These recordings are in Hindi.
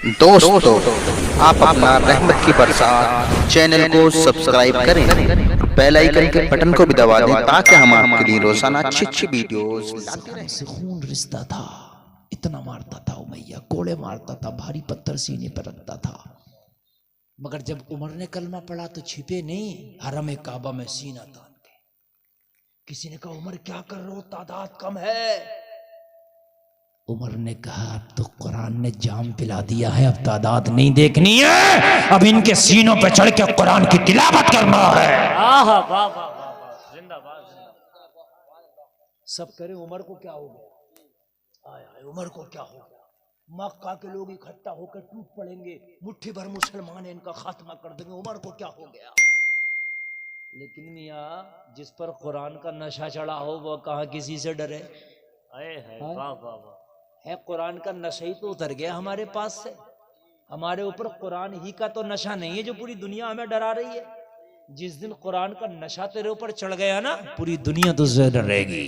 दोस्तों, आप अपना रहमत की बरसात चैनल को सब्सक्राइब करें, बेल आइकन के बटन को भी दबा दें ताकि हम आपके लिए रोजाना अच्छी वीडियोस लाते रहें। से खून रिश्ता था, इतना मारता था उमैया, कोड़े मारता था, भारी पत्थर सीने पर रखता था। मगर जब उमर ने कलमा पढ़ा तो छिपे नहीं, हरम काबा में सीना तान के। किसी ने कहा उमर क्या कर रहे हो, तादाद कम है। उमर ने कहा अब तो कुरान ने जाम पिला दिया है, अब तादाद नहीं देखनी है, अब इनके सीनों पे चढ़ के कुरान की तिलावत करना है। सब करे उमर को क्या हो गया, आया उमर को क्या हो गया। मक्का के लोग इकट्ठा होकर टूट पड़ेंगे, मुट्ठी भर मुसलमान इनका खात्मा कर देंगे, उमर को क्या हो गया। लेकिन मियाँ जिस पर कुरान का नशा चढ़ा हो वो कहाँ किसी से डरे। वाह वाह वाह, है कुरान का नशा ही तो उतर गया हमारे पास से। हमारे ऊपर कुरान ही का तो नशा नहीं है जो पूरी दुनिया हमें डरा रही है। जिस दिन कुरान का नशा तेरे ऊपर चढ़ गया ना, पूरी दुनिया तुझसे डरेगी।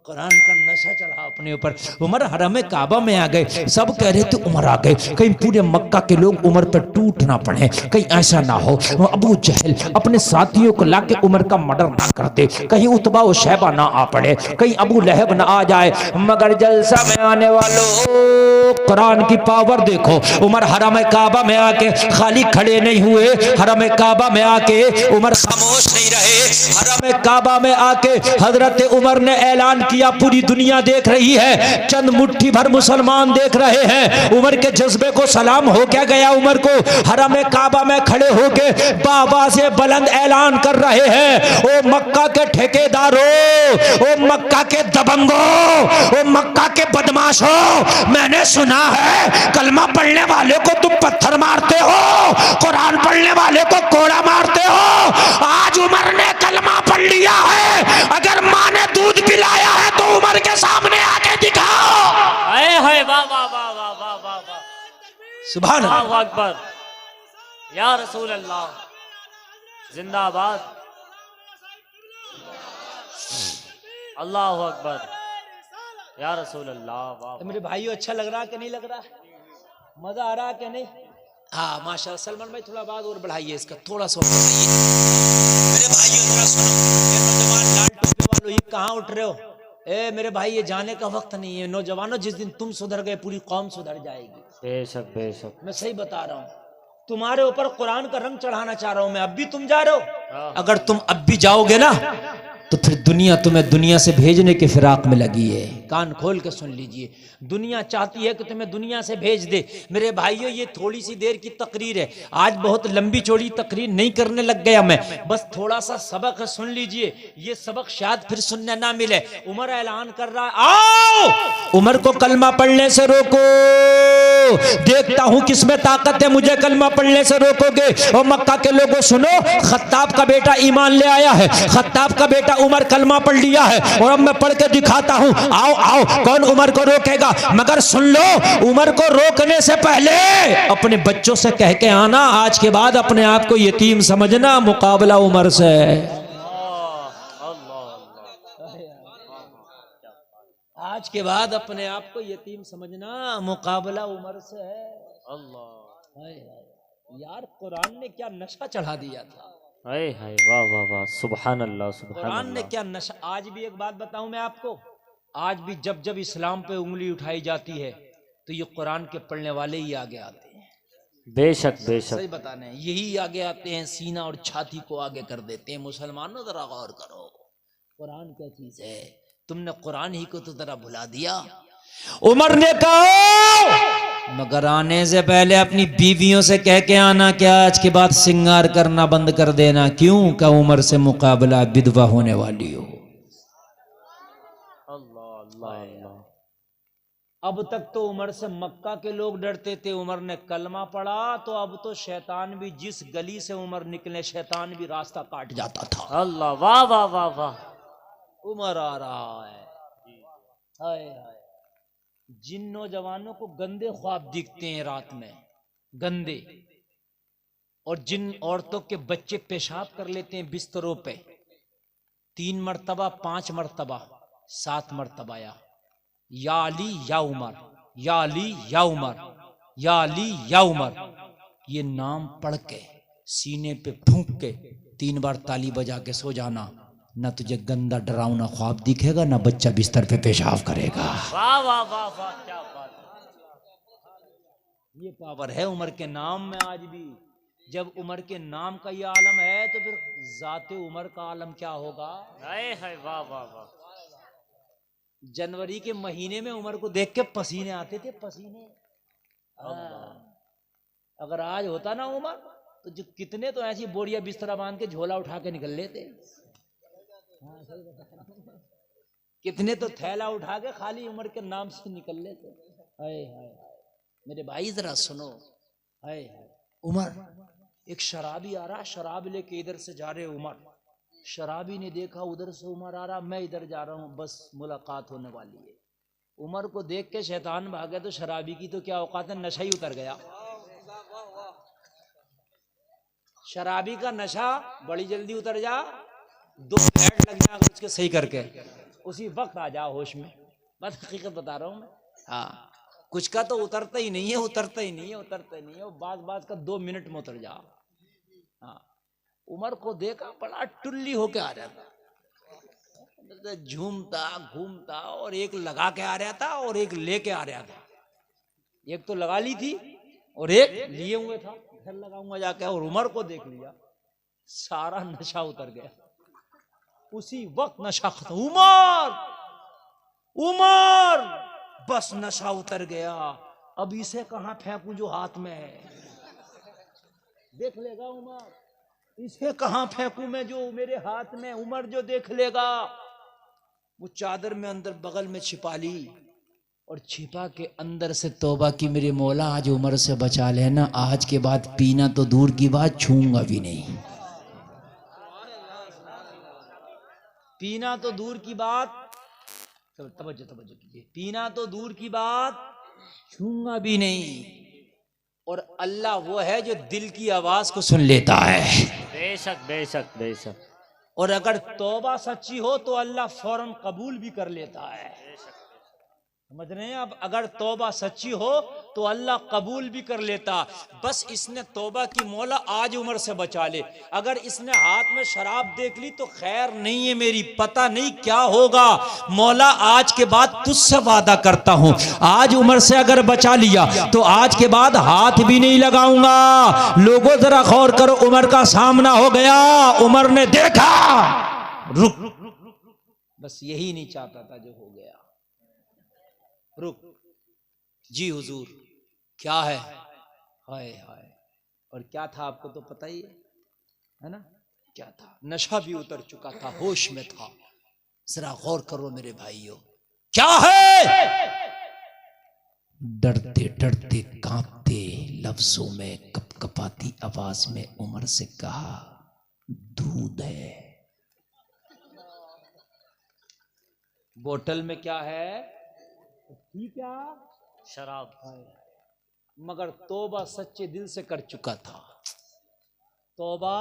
कुरान का नशा चढ़ा अपने ऊपर। उमर हरम काबा में आ गए, सब कह रहे थे उमर आ गए, कहीं पूरे मक्का के लोग उमर पर टूट ना पड़े, कहीं ऐसा ना हो अबू जहल अपने साथियों को लाके उमर का मर्डर ना कर दे, कहीं उतबा और शैबा ना आ पड़े, कहीं अबू लहब ना आ जाए। मगर जलसा में आने वालों, कुरान की पावर देखो। उमर हरम काबा में आके खाली खड़े नहीं हुए, हरम काबा में आके उमर खामोश नहीं रहे। हरम काबा में आके हजरत उमर ने ऐलान किया, पूरी दुनिया देख रही है, चंद मुट्ठी भर मुसलमान देख रहे हैं। उमर के जज्बे को सलाम हो क्या गया। उमर को हरम काबा में खड़े होके बाबा से बुलंद ऐलान कर रहे हैं, ओ मक्का के ठेकेदारों, ओ मक्का के दबंगों, ओ मक्का के बदमाशों, मैंने सुना है कलमा पढ़ने वाले को तुम पत्थर मारते हो, कुरान पढ़ने वाले को कोड़ा मारते हो। आज उमर ने कलमा पढ़ लिया है, अगर माँ ने दूध पिलाया है तो उमर के सामने आके दिखाओ। है वाह वाह वाह वाह वाह वाह वाह, सुभान अल्लाह, अल्लाहु अकबर, या रसूल अल्लाह, जिंदाबाद, अल्लाहु अकबर, या रसूल अल्लाह। वाह मेरे भाइयों, अच्छा लग रहा कि नहीं लग रहा, मजा आ रहा कि नहीं। हाँ माशाल्लाह। सलमान भाई थोड़ा बात और बढ़ाइए इसका, थोड़ा सा बढ़ाइए। मेरे भाइयों थोड़ा सुनो, ये नौजवान लाल टोपी वालों, ये कहाँ उठ रहे हो। ए मेरे भाई, ये जाने का वक्त नहीं है। नौजवानों, जिस दिन तुम सुधर गए पूरी कौम सुधर जाएगी। बेशक बेशक, मैं सही बता रहा हूँ। तुम्हारे ऊपर कुरान का रंग चढ़ाना चाह रहा हूं मैं। अब भी तुम जा रहे हो, अगर तुम अब भी जाओगे ना तो फिर दुनिया तुम्हें दुनिया से भेजने के फिराक में लगी है। कान खोल के सुन लीजिए, दुनिया चाहती है कि तुम्हें दुनिया से भेज दे। मेरे भाइयों, ये थोड़ी सी देर की तकरीर है, आज बहुत लंबी चौड़ी तकरीर नहीं करने लग गया मैं, बस थोड़ा सा सबक सुन लीजिए। ये सबक शायद फिर सुनने ना मिले। उमर ऐलान कर रहा है, आओ उमर को कलमा पढ़ने से रोको, देखता हूं किसमें ताकत है, मुझे कलमा पढ़ने से रोकोगे। और मक्का के लोगों सुनो, खत्ताब का बेटा ईमान ले आया है, खत्ताब का बेटा उमर कलमा पढ़ लिया है, और अब मैं पढ़ के दिखाता हूं। आओ आओ, कौन उमर को रोकेगा। मगर सुन लो, उमर को रोकने से पहले अपने बच्चों से कह के आना, आज के बाद अपने आप को यतीम समझना, मुकाबला उमर से। आज के बाद अपने आप को यतीम समझना, मुकाबला उमर से है। अल्लाह यार, कुरान ने क्या नशा चढ़ा दिया था। हाय हाय, वाह वाह वाह, सुभान अल्लाह सुभान कुरान ने अल्लाह। क्या नशा। आज भी एक बात बताऊं मैं आपको, आज भी जब जब इस्लाम पे उंगली उठाई जाती है तो ये कुरान के पढ़ने वाले ही आगे आते हैं। बेशक सही बेशक, बताने, यही आगे आते हैं, सीना और छाती को आगे कर देते हैं। मुसलमानों जरा गौर करो, कुरान क्या चीज है। तुमने कुरान ही को तो जरा भुला दिया। उमर ने कहा, मगर आने से पहले अपनी बीवियों से कह के आना कि आज के बाद सिंगार करना बंद कर देना। क्यों का उमर से मुकाबला विधवा होने वाली हो। अल्लाह अल्लाह अल्लाह। अब तक तो उमर से मक्का के लोग डरते थे, उमर ने कलमा पढ़ा तो अब तो शैतान भी, जिस गली से उमर निकले शैतान भी रास्ता काट जाता था। अल्लाह, वाह वाह वाह वाह। उमर आ रहा है। हाय हाय, जिन नौजवानों को गंदे ख्वाब दिखते हैं रात में, गंदे, और जिन औरतों के बच्चे पेशाब कर लेते हैं बिस्तरों पे 3 मरतबा 5 मरतबा 7 मरतबा, या अली या उमर, या अली या उमर, या अली या उमर, ये नाम पढ़ के सीने पे फूंक के 3 बार ताली बजा के सो जाना, न तुझे गंदा डरावना ख्वाब दिखेगा, न बच्चा बिस्तर पे पेशाब करेगा। वाह वाह वाह वाह, क्या बात है। ये पावर है उमर के नाम में आज भी। जब उमर के नाम का ये आलम है तो फिर जाते उमर का आलम क्या होगा। हाय हाय, वाह वाह वाह। जनवरी के महीने में उमर को देख के पसीने आते थे, पसीने। अगर आज होता ना उमर, तो जो कितने तो ऐसी बोरिया बिस्तरा बांध के झोला उठा के निकल लेते। कितने तो थैला उठा के खाली उमर के नाम से निकल लेते। हाय हाय हाय मेरे भाई जरा सुनो। हाय हाय उमर, एक शराबी आ रहा, शराब लेके इधर से जा रहे उमर। शराबी ने देखा उधर से उमर आ रहा, मैं इधर जा रहा हूं, बस मुलाकात होने वाली है। उमर को देख के शैतान भागे, तो शराबी की तो क्या औकात है, नशा ही उतर गया। शराबी का नशा बड़ी जल्दी उतर जा, 2 मिनट लग जाएगा उसके सही करके, उसी वक्त आ जा होश में। बस हकीकत बता रहा हूं मैं। हाँ, कुछ का तो उतरता ही नहीं है, उतरता ही नहीं है, उतरता ही नहीं है। बाज का 2 मिनट में उतर जा। हाँ, उमर को देखा बड़ा टुल्ली होके आ रहा था, झूमता घूमता, और एक लगा के आ रहा था और एक लेके आ रहा था। एक तो लगा ली थी और एक लिए हुए था, घर लगाऊंगा जाके, और उमर को देख लिया, सारा नशा उतर गया। उसी वक्त नशा खत्म। उमर उमर, बस नशा उतर गया। अब इसे कहां फेंकूं जो हाथ में है, देख लेगा उमर। इसे कहां फेंकूं मैं जो मेरे हाथ में, उमर जो देख लेगा। वो चादर में अंदर बगल में छिपा ली, और छिपा के अंदर से तौबा की, मेरे मौला आज उमर से बचा लेना, आज के बाद पीना तो दूर की बात, छूंगा भी नहीं। पीना तो दूर की बात, तवज्जो कीजिए, पीना तो दूर की बात, छूंगा भी नहीं। और अल्लाह वो है जो दिल की आवाज को सुन लेता है। बेशक बेशक बेशक। और अगर तौबा सच्ची हो तो अल्लाह फौरन कबूल भी कर लेता है। समझ रहे हैं? अब अगर तौबा सच्ची हो तो अल्लाह कबूल भी कर लेता। बस इसने तौबा की, मौला आज उमर से बचा ले। अगर इसने हाथ में शराब देख ली तो खैर नहीं है मेरी, पता नहीं क्या होगा, मौला आज के बाद तुझसे वादा करता हूं, आज उमर से अगर बचा लिया तो आज के बाद हाथ भी नहीं लगाऊंगा। लोगों जरा गौर करो, उमर का सामना हो गया, उमर ने देखा, रुक, बस यही नहीं चाहता था जो हो गया, रुक जी हुजूर, क्या है? हाय हाय। और क्या था आपको तो पता ही है ना, क्या था? नशा भी उतर चुका था, होश में था। जरा गौर करो मेरे भाइयों, क्या है? डरते डरते कांपते लफ्जों में, कपकपाती आवाज में उमर से कहा, दूध है। बोतल में क्या है? ठीक है, शराब। मगर तौबा सच्चे दिल से कर चुका था, तौबा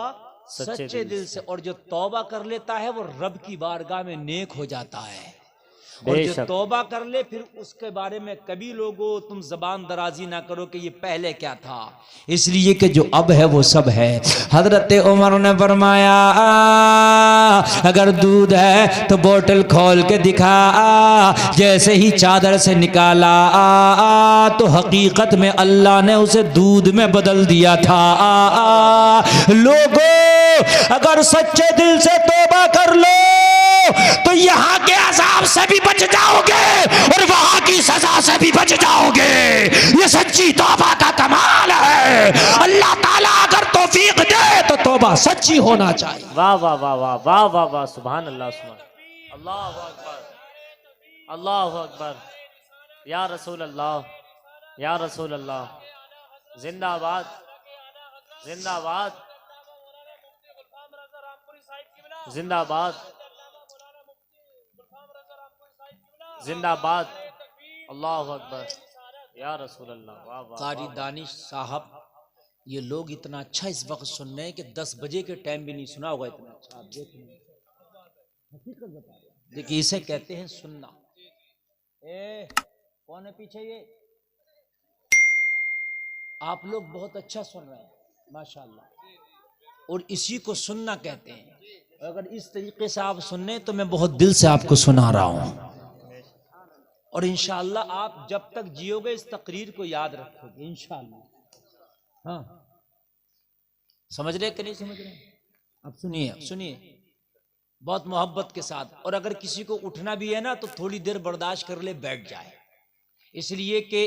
सच्चे दिल से। और जो तौबा कर लेता है वो रब की बारगाह में नेक हो जाता है। और जो तौबा कर ले फिर उसके बारे में कभी लोगों तुम जबान दराजी ना करो कि ये पहले क्या था, इसलिए कि जो अब है वो सब है। हजरत उमर ने फरमाया, अगर दूध है तो बोतल खोल के दिखा। जैसे ही चादर से निकाला तो हकीकत में अल्लाह ने उसे दूध में बदल दिया था। लोगों, अगर सच्चे दिल से तौबा कर लो तो यहाँ के अजाब से भी बच जाओगे और वहां की सजा से भी बच जाओगे। ये सच्ची तौबा का कमाल है। अल्लाह ताला अगर तौफीक दे तो तौबा सच्ची होना चाहिए। वाह वाह वाह वाह वाह वाह वाह, सुभान अल्लाह, सुभान अल्लाह अकबर, अल्लाह अकबर, या रसूल अल्लाह, या रसूल अल्लाह, जिंदाबाद जिंदाबाद जिंदाबाद जिंदाबाद, अल्लाह अकबर, या रसूल अल्लाह। वाह वाह। कारी दानिश साहब, ये लोग इतना अच्छा इस वक्त सुन रहे हैं कि 10 बजे के टाइम भी नहीं सुना होगा इतना अच्छा। आप देख रहे हैं, हकीकत बता रहे हैं। देखिए, इसे कहते हैं सुनना। कौन है पीछे? ये आप लोग बहुत अच्छा सुन रहे हैं माशाल्लाह, और इसी को सुनना कहते हैं। अगर इस तरीके से आप सुनने तो मैं बहुत दिल से आपको सुना रहा हूं, और इंशाअल्लाह आप जब तक जियोगे इस तकरीर को याद रखोगे इंशाअल्लाह। हाँ, समझ रहे कि नहीं समझ रहे? अब सुनिए, अब सुनिए बहुत मोहब्बत के साथ। और अगर किसी को उठना भी है ना तो थोड़ी देर बर्दाश्त कर ले, बैठ जाए, इसलिए कि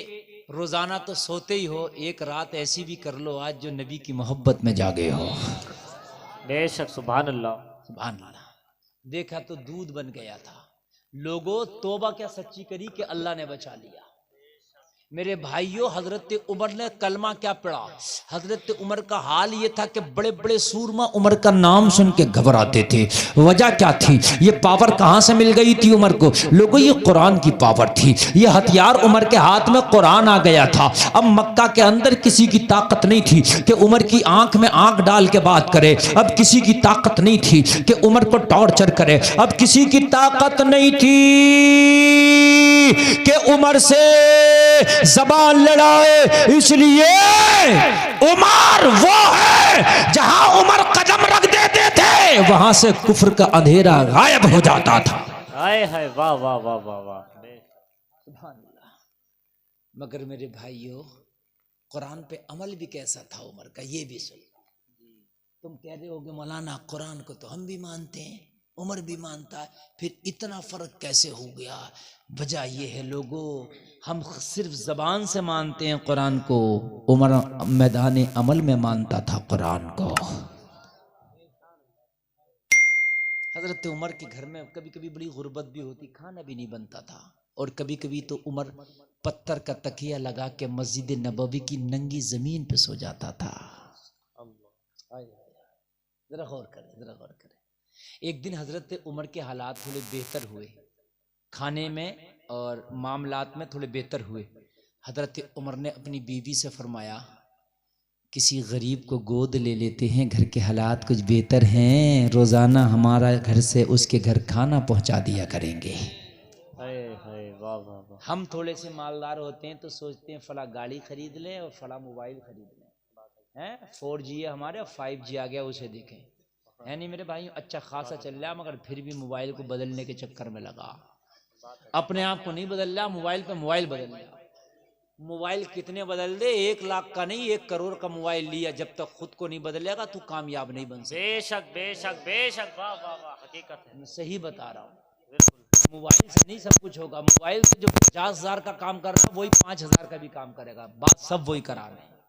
रोजाना तो सोते ही हो, एक रात ऐसी भी कर लो आज जो नबी की मोहब्बत में जागे हो। बेशक, सुभान अल्लाह। सुभान अल्लाह। देखा तो दूध बन गया था। लोगों तौबा क्या सच्ची करी कि अल्लाह ने बचा लिया। मेरे भाइयों, हजरत उमर ने कलमा क्या पढ़ा। हजरत उमर का हाल ये था कि बड़े बड़े सूरमा उमर का नाम सुन के घबराते थे। वजह क्या थी? ये पावर कहाँ से मिल गई थी उमर को? लोगों, ये कुरान की पावर थी। ये हथियार उमर के हाथ में कुरान आ गया था। अब मक्का के अंदर किसी की ताकत नहीं थी कि उमर की आंख में आंख डाल के बात करे। अब किसी की ताकत नहीं थी कि उमर को टॉर्चर करे। अब किसी की ताकत नहीं थी कि उमर से जबान लड़ाए। इसलिए उमर वो है जहां उमर कदम रख देते थे वहां से कुफ्र का अंधेरा गायब हो जाता था। हाय हाय, वाह वाह वाह वाह वाह। सुभान अल्लाह। मगर मेरे भाइयों, कुरान पे अमल भी कैसा था उमर का, ये भी सुन। तुम कह रहे होगे मौलाना कुरान को तो हम भी मानते हैं, उमर भी मानता है, फिर इतना फर्क कैसे हो गया? वजह यह है लोगों, हम सिर्फ जबान से मानते हैं कुरान को, उमर मैदान अमल में मानता था कुरान को। हजरत उमर के घर में कभी कभी बड़ी गुर्बत भी होती, खाना भी नहीं बनता था, और कभी कभी तो उमर पत्थर का तकिया लगा के मस्जिद नबवी की नंगी जमीन पे सो जाता था। जरा गौर करें, जरा गौर करें। एक दिन हजरत उमर के हालात थोड़े बेहतर हुए, खाने में और मामलात में थोड़े बेहतर हुए। हजरत उमर ने अपनी बीवी से फरमाया, किसी गरीब को गोद ले लेते हैं, घर के हालात कुछ बेहतर हैं, रोज़ाना हमारा घर से उसके घर खाना पहुंचा दिया करेंगे। हाय हाय, वाह वाह वाह। हम थोड़े से मालदार होते हैं तो सोचते हैं फला गाड़ी खरीद लें और फला मोबाइल खरीद लें, हैं 4G है हमारे, 5G आ गया उसे देखें, है नहीं मेरे भाई? अच्छा खासा चल रहा, मगर फिर भी मोबाइल को बदलने के चक्कर में लगा। अपने आप को नहीं बदल रहा, मोबाइल पे मोबाइल बदल रहा। मोबाइल कितने बदल दे, 1 लाख का नहीं 1 करोड़ का मोबाइल लिया, जब तक खुद को नहीं बदलेगा तू कामयाब नहीं बन सकता। बेशक बेशक बेशक, वाह वाह वाह, हकीकत है। मैं सही बता रहा हूँ, बिल्कुल। मोबाइल से नहीं सब कुछ होगा। मोबाइल से जो 50,000 का काम कर रहा है वही 5,000 का भी काम करेगा। बात सब वही करा रहे हैं,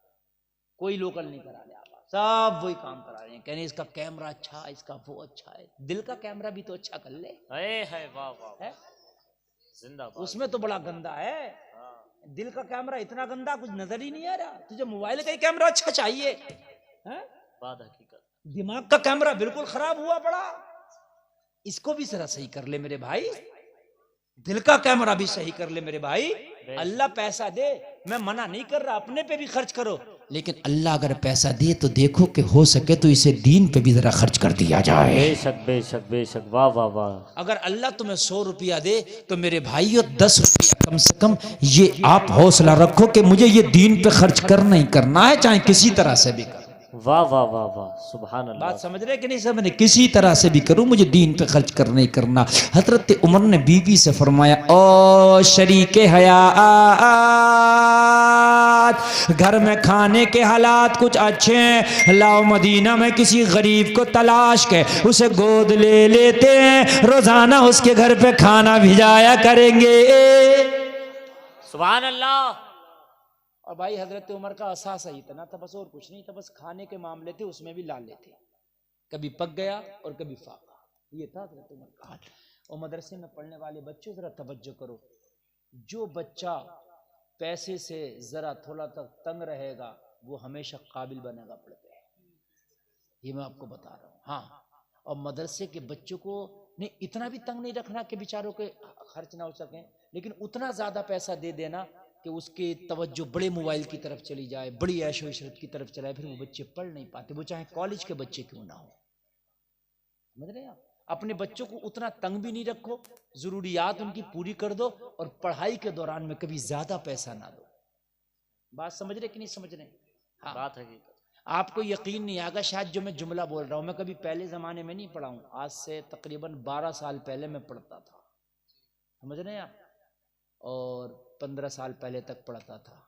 कोई लोकल नहीं करा रहे, सब वही काम करा रहे हैं। कहने इसका कैमरा अच्छा है, इसका वो अच्छा है, दिल का कैमरा भी तो अच्छा कर ले। हाय हाय, वाह वाह, है जिंदाबाद। उसमें तो बड़ा गंदा है, दिल का कैमरा इतना गंदा कुछ नजर ही नहीं आ रहा। तुझे मोबाइल का ही कैमरा अच्छा चाहिए है? बात हकीकत। दिमाग का कैमरा बिल्कुल खराब हुआ पड़ा, इसको भी जरा सही कर ले मेरे भाई। दिल का कैमरा भी सही कर ले मेरे भाई। अल्लाह पैसा दे, मैं मना नहीं कर रहा, अपने पे भी खर्च करो, लेकिन अल्लाह अगर पैसा दे तो देखो कि हो सके तो इसे दीन पे भी जरा खर्च कर दिया जाए। बेशक बेशक बेशक, वाह वाह वाह। अगर अल्लाह तुम्हें 100 रुपया दे तो मेरे भाइयों 10 रुपया कम से कम ये आप हौसला रखो कि मुझे ये दीन पे खर्च करना ही करना है, चाहे किसी तरह से भी करो। वाह वाह वाह वाह, सुभान अल्लाह। बात समझ रहे कि नहीं समझ रहे? किसी तरह से भी करूं, मुझे दीन पे खर्च करना ही करना। हजरत उमर ने बीवी से फरमाया, ओ शरीके हयात, घर में खाने के हालात कुछ अच्छे हैं, लाओ मदीना में किसी गरीब को तलाश के उसे गोद ले लेते हैं, रोजाना उसके घर पे खाना भिजाया करेंगे। सुभान अल्लाह। और भाई हजरत उमर का असासा इतना था, बस और कुछ नहीं था, बस खाने के मामले थे उसमें भी लाले थे, कभी पक गया और कभी फाका, ये था हजरत उमर का हाल। और मदरसे में पढ़ने वाले बच्चों जरा तवज्जो करो, जो बच्चा पैसे से जरा थोड़ा तक तंग रहेगा वो हमेशा काबिल बनेगा पढ़ते हैं, ये मैं आपको बता रहा हूँ। हाँ, और मदरसे के बच्चों को नहीं इतना भी तंग नहीं रखना कि बेचारों के खर्च ना हो सके, लेकिन उतना ज्यादा पैसा दे देना कि उसके तवज्जो बड़े मोबाइल की तरफ चली जाए, बड़ी ऐशो इशरत की तरफ चलाए, फिर वो बच्चे पढ़ नहीं पाते, वो चाहे कॉलेज के बच्चे क्यों ना हो। समझ रहे हैं आप? अपने बच्चों को उतना तंग भी नहीं रखो, जरूरियात उनकी पूरी कर दो, और पढ़ाई के दौरान में कभी ज्यादा पैसा ना दो। बात समझ रहे कि नहीं समझ रहे? हाँ, बात हकीकत। आपको यकीन नहीं आएगा शायद जो मैं जुमला बोल रहा हूँ, मैं कभी पहले ज़माने में नहीं पढ़ा हूँ, आज से तकरीबन 12 साल पहले मैं पढ़ता था, समझ रहे हैं आप, और 15 साल पहले तक पढ़ता था।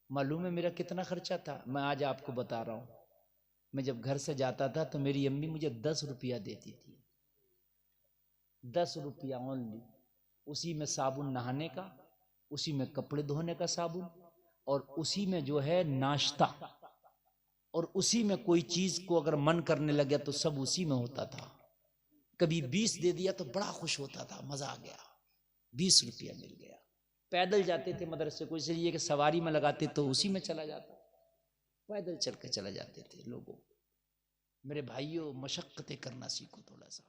मालूम है मेरा कितना खर्चा था? मैं आज आपको बता रहा हूँ। मैं जब घर से जाता था तो मेरी अम्मी मुझे 10 रुपया देती थी, 10 रुपया ओनली। उसी में साबुन नहाने का, उसी में कपड़े धोने का साबुन, और उसी में जो है नाश्ता, और उसी में कोई चीज को अगर मन करने लगे तो सब उसी में होता था। कभी 20 दे दिया तो बड़ा खुश होता था, मजा आ गया, 20 रुपया मिल गया। पैदल जाते थे मदरसे को, इसलिए कि सवारी में लगाते तो उसी में चला जाता, पैदल चल के चला जाते थे। लोगों, मेरे भाइयों, मशक्कतें करना सीखो थोड़ा सा।